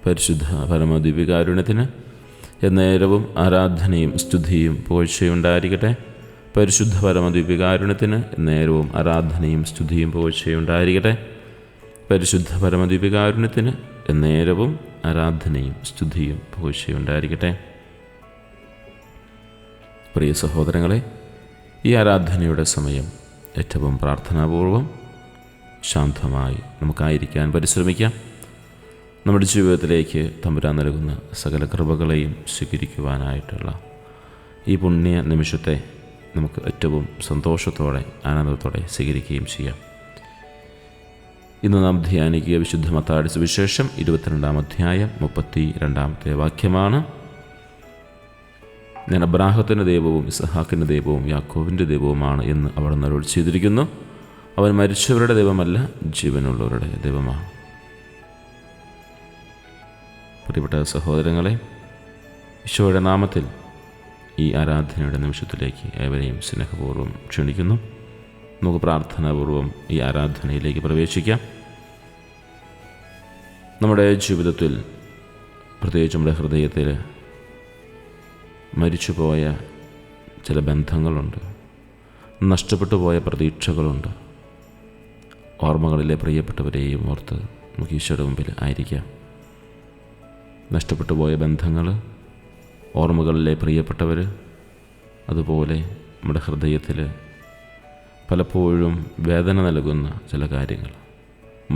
പരിശുദ്ധ പരമദിവ്യകാരുണ്യത്തിന് എന്നേരവും ആരാധനയും സ്തുതിയും പുകഴ്ചയുണ്ടായിരിക്കട്ടെ. പരിശുദ്ധ പരമദിവ്യകാരുണ്യത്തിന് എന്നേരവും ആരാധനയും സ്തുതിയും പുകഴ്ചയുണ്ടായിരിക്കട്ടെ. പരിശുദ്ധ പരമദിവ്യകാരുണ്യത്തിന് എന്നേരവും ആരാധനയും സ്തുതിയും പുകഴ്ചയുണ്ടായിരിക്കട്ടെ. പ്രിയ സഹോദരങ്ങളെ, ഈ ആരാധനയുടെ സമയം ഏറ്റവും പ്രാർത്ഥനാപൂർവം ശാന്തമായി നമുക്കായിരിക്കാൻ പരിശ്രമിക്കാം. നമ്മുടെ ജീവിതത്തിലേക്ക് തമ്പുരാൻ നൽകുന്ന സകല കൃപകളെയും സ്വീകരിക്കുവാനായിട്ടുള്ള ഈ പുണ്യ നിമിഷത്തെ നമുക്ക് ഏറ്റവും സന്തോഷത്തോടെ ആനന്ദത്തോടെ സ്വീകരിക്കുകയും ചെയ്യാം. ഇന്ന് നാം ധ്യാനിക്കുക വിശുദ്ധ മത്തായിയുടെ സുവിശേഷം 22-ാം അധ്യായം 32-ാമത്തെ വാക്യമാണ്. ഞാൻ അബ്രാഹത്തിൻ്റെ ദൈവവും ഇസഹാക്കിൻ്റെ ദൈവവും യാക്കോബിൻ്റെ ദൈവവുമാണ് എന്ന് അവിടുന്ന് അരുളി ചെയ്തിരിക്കുന്നു. അവൻ മരിച്ചവരുടെ ദൈവമല്ല, ജീവനുള്ളവരുടെ ദൈവമാണ്. പ്രിയപ്പെട്ട സഹോദരങ്ങളെ, ഈശോയുടെ നാമത്തിൽ ഈ ആരാധനയുടെ നിമിഷത്തിലേക്ക് ഏവരെയും സ്നേഹപൂർവ്വം ക്ഷണിക്കുന്നു. നമുക്ക് പ്രാർത്ഥനാപൂർവം ഈ ആരാധനയിലേക്ക് പ്രവേശിക്കാം. നമ്മുടെ ജീവിതത്തിൽ, പ്രത്യേകിച്ച് നമ്മുടെ ഹൃദയത്തിൽ മരിച്ചുപോയ ചില ബന്ധങ്ങളുണ്ട്, നഷ്ടപ്പെട്ടു പോയ പ്രതീക്ഷകളുണ്ട്. ഓർമ്മകളിലെ പ്രിയപ്പെട്ടവരെയും ഓർത്ത് നമുക്ക് ഈശോയുടെ മുമ്പിൽ ആയിരിക്കാം. നഷ്ടപ്പെട്ടു പോയ ബന്ധങ്ങൾ, ഓർമ്മകളിലെ പ്രിയപ്പെട്ടവർ, അതുപോലെ നമ്മുടെ ഹൃദയത്തിൽ പലപ്പോഴും വേദന നൽകുന്ന ചില കാര്യങ്ങൾ,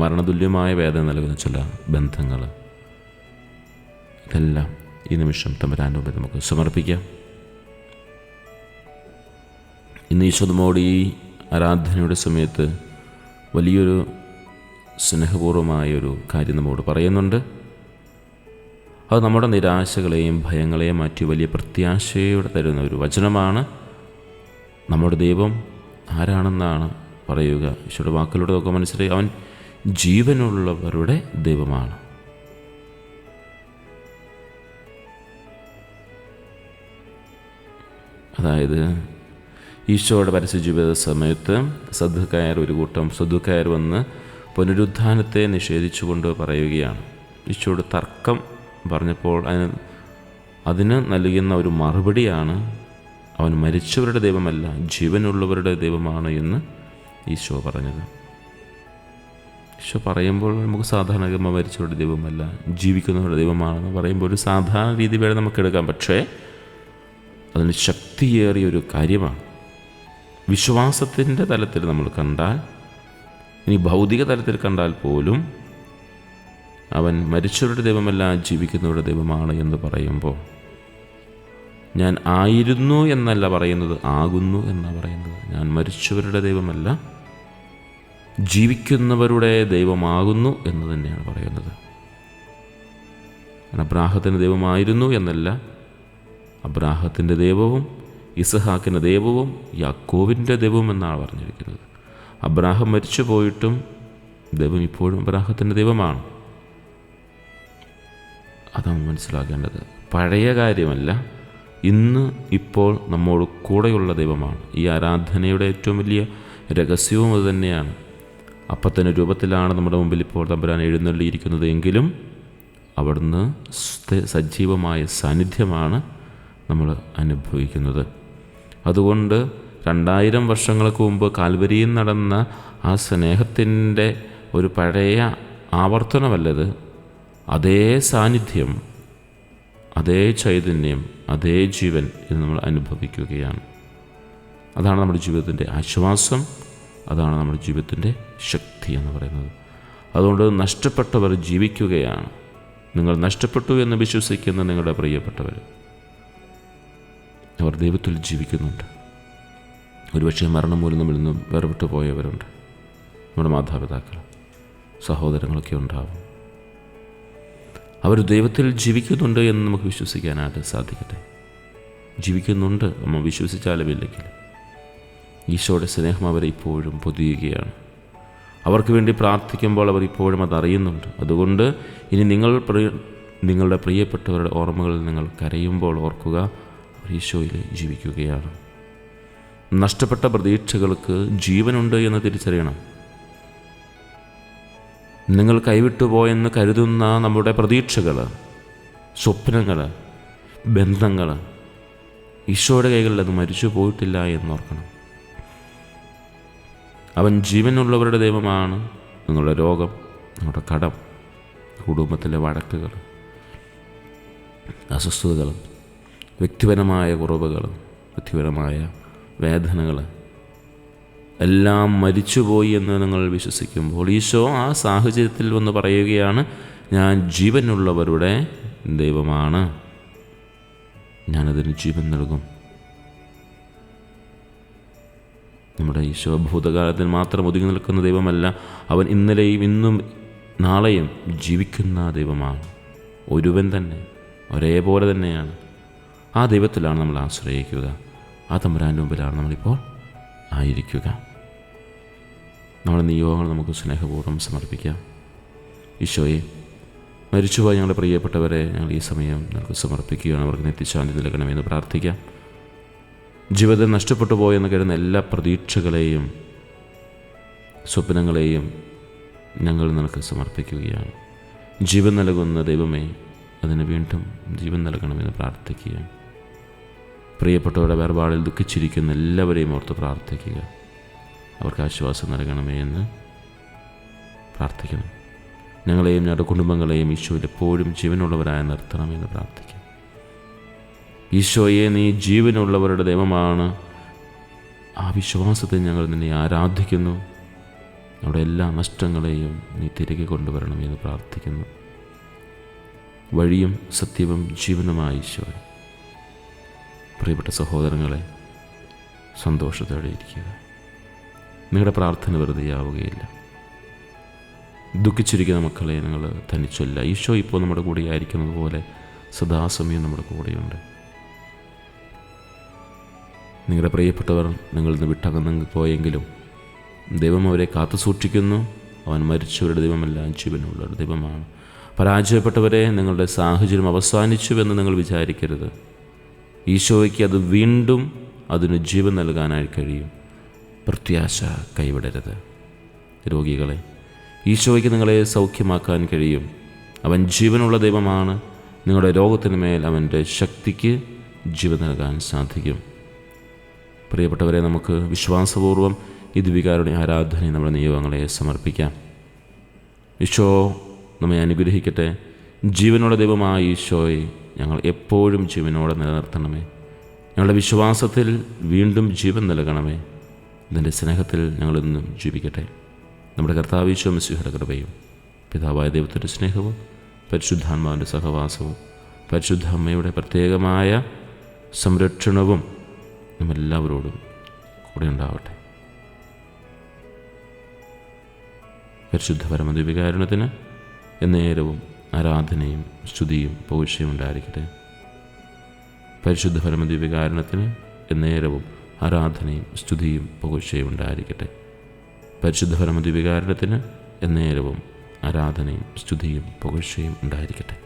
മരണതുല്യമായ വേദന നൽകുന്ന ചില ബന്ധങ്ങൾ, ഇതെല്ലാം ഈ നിമിഷം തമ്പുരാൻ്റെ മുമ്പിൽ നമുക്ക് സമർപ്പിക്കാം. ഇന്ന് ഈശോ നമ്മോട് ഈ ആരാധനയുടെ സമയത്ത് വലിയൊരു സ്നേഹപൂർവമായൊരു കാര്യം നമ്മോട് പറയുന്നുണ്ട്. അത് നമ്മുടെ നിരാശകളെയും ഭയങ്ങളെയും മാറ്റി വലിയ പ്രത്യാശയോടെ തരുന്ന ഒരു വചനമാണ്. നമ്മുടെ ദൈവം ആരാണെന്നാണ് പറയുക. ഈശോയുടെ വാക്കിലൂടെ നമുക്ക് മനസ്സിലായി, അവൻ ജീവനുള്ളവരുടെ ദൈവമാണ്. അതായത് ഈശോയുടെ പരസ്യജീവിത സമയത്ത് ഒരു കൂട്ടം സദുക്കായർ വന്ന് പുനരുത്ഥാനത്തെ നിഷേധിച്ചുകൊണ്ട് പറയുകയാണ്. ഈശോയുടെ തർക്കം പറഞ്ഞപ്പോൾ അതിന് നൽകുന്ന ഒരു മറുപടിയാണ്, അവൻ മരിച്ചവരുടെ ദൈവമല്ല, ജീവനുള്ളവരുടെ ദൈവമാണ് എന്ന് ഈശോ പറഞ്ഞത്. ഈശോ പറയുമ്പോൾ നമുക്ക് സാധാരണ മരിച്ചവരുടെ ദൈവമല്ല, ജീവിക്കുന്നവരുടെ ദൈവമാണെന്ന് പറയുമ്പോൾ ഒരു സാധാരണ രീതി വേണം നമുക്ക് എടുക്കാം. പക്ഷേ അതിന് ശക്തിയേറിയൊരു കാര്യമാണ്. വിശ്വാസത്തിൻ്റെ തലത്തിൽ നമ്മൾ കണ്ടാൽ, ഇനി ഭൗതിക തലത്തിൽ കണ്ടാൽ പോലും അവൻ മരിച്ചവരുടെ ദൈവമല്ല, ജീവിക്കുന്നവരുടെ ദൈവമാണ് എന്ന് പറയുമ്പോൾ ഞാൻ ആയിരുന്നു എന്നല്ല പറയുന്നത്, ആകുന്നു എന്നാണ് പറയുന്നത്. ഞാൻ മരിച്ചവരുടെ ദൈവമല്ല, ജീവിക്കുന്നവരുടെ ദൈവമാകുന്നു എന്ന് തന്നെയാണ് പറയുന്നത്. അബ്രാഹത്തിൻ്റെ ദൈവമായിരുന്നു എന്നല്ല, അബ്രാഹത്തിൻ്റെ ദൈവവും ഇസഹാക്കിൻ്റെ ദൈവവും യാക്കോബിൻ്റെ ദൈവവും എന്നാണ് പറഞ്ഞിരിക്കുന്നത്. അബ്രാഹം മരിച്ചു പോയിട്ടും ദൈവം ഇപ്പോഴും അബ്രാഹത്തിൻ്റെ ദൈവമാണ്. അതാണ് മനസ്സിലാക്കേണ്ടത്. പഴയ കാര്യമല്ല, ഇന്ന് ഇപ്പോൾ നമ്മോട് കൂടെയുള്ള ദൈവമാണ്. ഈ ആരാധനയുടെ ഏറ്റവും വലിയ രഹസ്യവും അതുതന്നെയാണ്. അപ്പത്തിൻ്റെ രൂപത്തിലാണ് നമ്മുടെ മുമ്പിൽ ഇപ്പോൾ തമ്പുരാൻ എഴുന്നള്ളിയിരിക്കുന്നത് എങ്കിലും അവിടുന്ന് സജീവമായ സാന്നിധ്യമാണ് നമ്മൾ അനുഭവിക്കുന്നത്. അതുകൊണ്ട് 2000 വർഷങ്ങൾക്ക് മുമ്പ് കാൽവരിയിൽ നടന്ന ആ സ്നേഹത്തിൻ്റെ ഒരു പഴയ ആവർത്തനമല്ലത്. അതേ സാന്നിധ്യം, അതേ ചൈതന്യം, അതേ ജീവൻ ഇത് നമ്മൾ അനുഭവിക്കുകയാണ്. അതാണ് നമ്മുടെ ജീവിതത്തിൻ്റെ ആശ്വാസം, അതാണ് നമ്മുടെ ജീവിതത്തിൻ്റെ ശക്തി എന്ന് പറയുന്നത്. അതുകൊണ്ട് നഷ്ടപ്പെട്ടവർ ജീവിക്കുകയാണ്. നിങ്ങൾ നഷ്ടപ്പെട്ടു എന്ന് വിശ്വസിക്കുന്ന നിങ്ങളുടെ പ്രിയപ്പെട്ടവർ, അവർ ദൈവത്തിൽ ജീവിക്കുന്നുണ്ട്. ഒരുപക്ഷെ മരണം മൂലം നമ്മിൽ നിന്നും വേർപെട്ടു പോയവരുണ്ട്. നമ്മുടെ മാതാപിതാക്കൾ, സഹോദരങ്ങളൊക്കെ ഉണ്ടാവും. അവർ ദൈവത്തിൽ ജീവിക്കുന്നുണ്ട് എന്ന് നമുക്ക് വിശ്വസിക്കാനായിട്ട് സാധിക്കട്ടെ. ജീവിക്കുന്നുണ്ട് നമ്മൾ വിശ്വസിച്ചാലും ഇല്ലെങ്കിൽ. ഈശോയുടെ സ്നേഹം അവരെ ഇപ്പോഴും പൊതിയുകയാണ്. അവർക്ക് വേണ്ടി പ്രാർത്ഥിക്കുമ്പോൾ അവർ ഇപ്പോഴും അതറിയുന്നുണ്ട്. അതുകൊണ്ട് ഇനി നിങ്ങളുടെ പ്രിയപ്പെട്ടവരുടെ ഓർമ്മകളിൽ നിങ്ങൾ കരയുമ്പോൾ ഓർക്കുക, അവർ ഈശോയിൽ ജീവിക്കുകയാണ്. നഷ്ടപ്പെട്ട പ്രതീക്ഷകൾക്ക് ജീവനുണ്ട് എന്ന് തിരിച്ചറിയണം. നിങ്ങൾ കൈവിട്ടുപോയെന്ന് കരുതുന്ന നമ്മുടെ പ്രതീക്ഷകൾ, സ്വപ്നങ്ങൾ, ബന്ധങ്ങൾ ഈശോയുടെ കൈകളിൽ അത് മരിച്ചു പോയിട്ടില്ല എന്നോർക്കണം. അവൻ ജീവനുള്ളവരുടെ ദൈവമാണ്. നിങ്ങളുടെ രോഗം, നിങ്ങളുടെ കടം, കുടുംബത്തിലെ വഴക്കുകൾ, അസ്വസ്ഥതകൾ, വ്യക്തിപരമായ കുറവുകൾ, വ്യക്തിപരമായ വേദനകൾ എല്ലാം മരിച്ചുപോയി എന്ന് നിങ്ങൾ വിശ്വസിക്കുമ്പോൾ ഈശോ ആ സാഹചര്യത്തിൽ വന്ന് പറയുകയാണ്, ഞാൻ ജീവനുള്ളവരുടെ ദൈവമാണ്, ഞാനതിന് ജീവൻ നൽകും. നമ്മുടെ ഈശോ ഭൂതകാലത്തിൽ മാത്രം ഒതുങ്ങി നിൽക്കുന്ന ദൈവമല്ല, അവൻ ഇന്നലെയും ഇന്നും നാളെയും ജീവിക്കുന്ന ദൈവമാണ്. ഒരുവൻ തന്നെ, ഒരേപോലെ തന്നെയാണ്. ആ ദൈവത്തിലാണ് നമ്മൾ ആശ്രയിക്കുക. ആ തമ്പുരാൻ്റെ മുമ്പിലാണ് നമ്മളിപ്പോൾ ആയിരിക്കുക. നമ്മുടെ നിയോഗങ്ങൾ നമുക്ക് സ്നേഹപൂർവ്വം സമർപ്പിക്കാം. ഈശോയെ, മരിച്ചുപോയ ഞങ്ങളുടെ പ്രിയപ്പെട്ടവരെ ഞങ്ങൾ ഈ സമയം ഞങ്ങൾക്ക് സമർപ്പിക്കുകയാണ്. അവർക്ക് നിത്യശാന്തി നൽകണമെന്ന് പ്രാർത്ഥിക്കാം. ജീവിതം നഷ്ടപ്പെട്ടു പോയെന്ന് കരുതുന്ന എല്ലാ പ്രതീക്ഷകളെയും സ്വപ്നങ്ങളെയും ഞങ്ങൾ നിനക്ക് സമർപ്പിക്കുകയാണ്. ജീവൻ നൽകുന്ന ദൈവമേ, അതിന് വീണ്ടും ജീവൻ നൽകണമെന്ന് പ്രാർത്ഥിക്കുകയാണ്. പ്രിയപ്പെട്ടവരുടെ വേർപാടിൽ ദുഃഖിച്ചിരിക്കുന്ന എല്ലാവരെയും ഓർത്ത് പ്രാർത്ഥിക്കുക. അവർക്ക് ആശ്വാസം നൽകണമേ എന്ന് പ്രാർത്ഥിക്കണം. ഞങ്ങളെയും ഞങ്ങളുടെ കുടുംബങ്ങളെയും ഈശോയിൽ എപ്പോഴും ജീവനുള്ളവരായി നിർത്തണമെന്ന് പ്രാർത്ഥിക്കാം. ഈശോയെ, നീ ജീവനുള്ളവരുടെ ദൈവമാണ്. ആ വിശ്വാസത്തിൽ ഞങ്ങൾ നിന്നെ ആരാധിക്കുന്നു. നമ്മുടെ എല്ലാ നഷ്ടങ്ങളെയും നീ തിരികെ കൊണ്ടുവരണമെന്ന് പ്രാർത്ഥിക്കുന്നു. വഴിയും സത്യവും ജീവനുമായി ഈശോയെ, പ്രിയപ്പെട്ട സഹോദരങ്ങളെ, സന്തോഷത്തോടെ ഇരിക്കുക. നിങ്ങളുടെ പ്രാർത്ഥന വെറുതെയാവുകയില്ല. ദുഃഖിച്ചിരിക്കുന്ന മക്കളെ നിങ്ങൾ തനിച്ചല്ല. ഈശോ ഇപ്പോൾ നമ്മുടെ കൂടെ ആയിരിക്കുന്നത് പോലെ സദാസമയം നമ്മുടെ കൂടെയുണ്ട്. നിങ്ങളുടെ പ്രിയപ്പെട്ടവർ നിങ്ങളിൽ നിന്ന് വിട്ടകന്നു പോയെങ്കിലും ദൈവം അവരെ കാത്തു സൂക്ഷിക്കുന്നു. അവൻ മരിച്ചവരുടെ ദൈവമല്ല, ജീവനുള്ളവരുടെ ദൈവമാണ്. പരാജയപ്പെട്ടവരെ, നിങ്ങളുടെ സാഹചര്യം അവസാനിച്ചുവെന്ന് നിങ്ങൾ വിചാരിക്കരുത്. ഈശോയ്ക്ക് അത് വീണ്ടും അതിന് ജീവൻ നൽകാനായി കഴിയും. പ്രത്യാശ കൈവിടരുത്. രോഗികളെ, ഈശോയ്ക്ക് നിങ്ങളെ സൗഖ്യമാക്കാൻ കഴിയും. അവൻ ജീവനുള്ള ദൈവമാണ്. നിങ്ങളുടെ രോഗത്തിന് മേൽ അവൻ്റെ ശക്തിക്ക് ജീവൻ നൽകാൻ സാധിക്കും. പ്രിയപ്പെട്ടവരെ, നമുക്ക് വിശ്വാസപൂർവ്വം ഈ ദിവികാരുടെ ആരാധനയെ നമ്മുടെ നിയോഗങ്ങളെ സമർപ്പിക്കാം. ഈശോ നമ്മെ അനുഗ്രഹിക്കട്ടെ. ജീവനുള്ള ദൈവമായ ഈശോയെ, ഞങ്ങൾ എപ്പോഴും ജീവനോടെ നിലനിർത്തണമേ. ഞങ്ങളുടെ വിശ്വാസത്തിൽ വീണ്ടും ജീവൻ നൽകണമേ. ഇതിൻ്റെ സ്നേഹത്തിൽ ഞങ്ങളെന്നും ജീവിക്കട്ടെ. നമ്മുടെ കർത്താവ് ഈശോ മിശിഹായുടെ കൃപയും പിതാവായ ദൈവത്തിൻ്റെ സ്നേഹവും പരിശുദ്ധാത്മാവിൻ്റെ സഹവാസവും പരിശുദ്ധ അമ്മയുടെ പ്രത്യേകമായ സംരക്ഷണവും നമ്മെല്ലാവരോടും കൂടെ ഉണ്ടാവട്ടെ. പരിശുദ്ധ പരമദിവ്യകാരുണ്യത്തിന് എന്നേരവും ആരാധനയും സ്തുതിയും പുകഴ്ചയും ഉണ്ടായിരിക്കട്ടെ. പരിശുദ്ധ പരമദിവ്യകാരുണ്യത്തിന് എന്നേരവും ആരാധനയും സ്തുതിയും പുകഴ്ചയും ഉണ്ടായിരിക്കട്ടെ. പരിശുദ്ധ പരമദിവ്യകാരുണ്യത്തിന് എന്നേരവും ആരാധനയും സ്തുതിയും പുകഴ്ചയും ഉണ്ടായിരിക്കട്ടെ.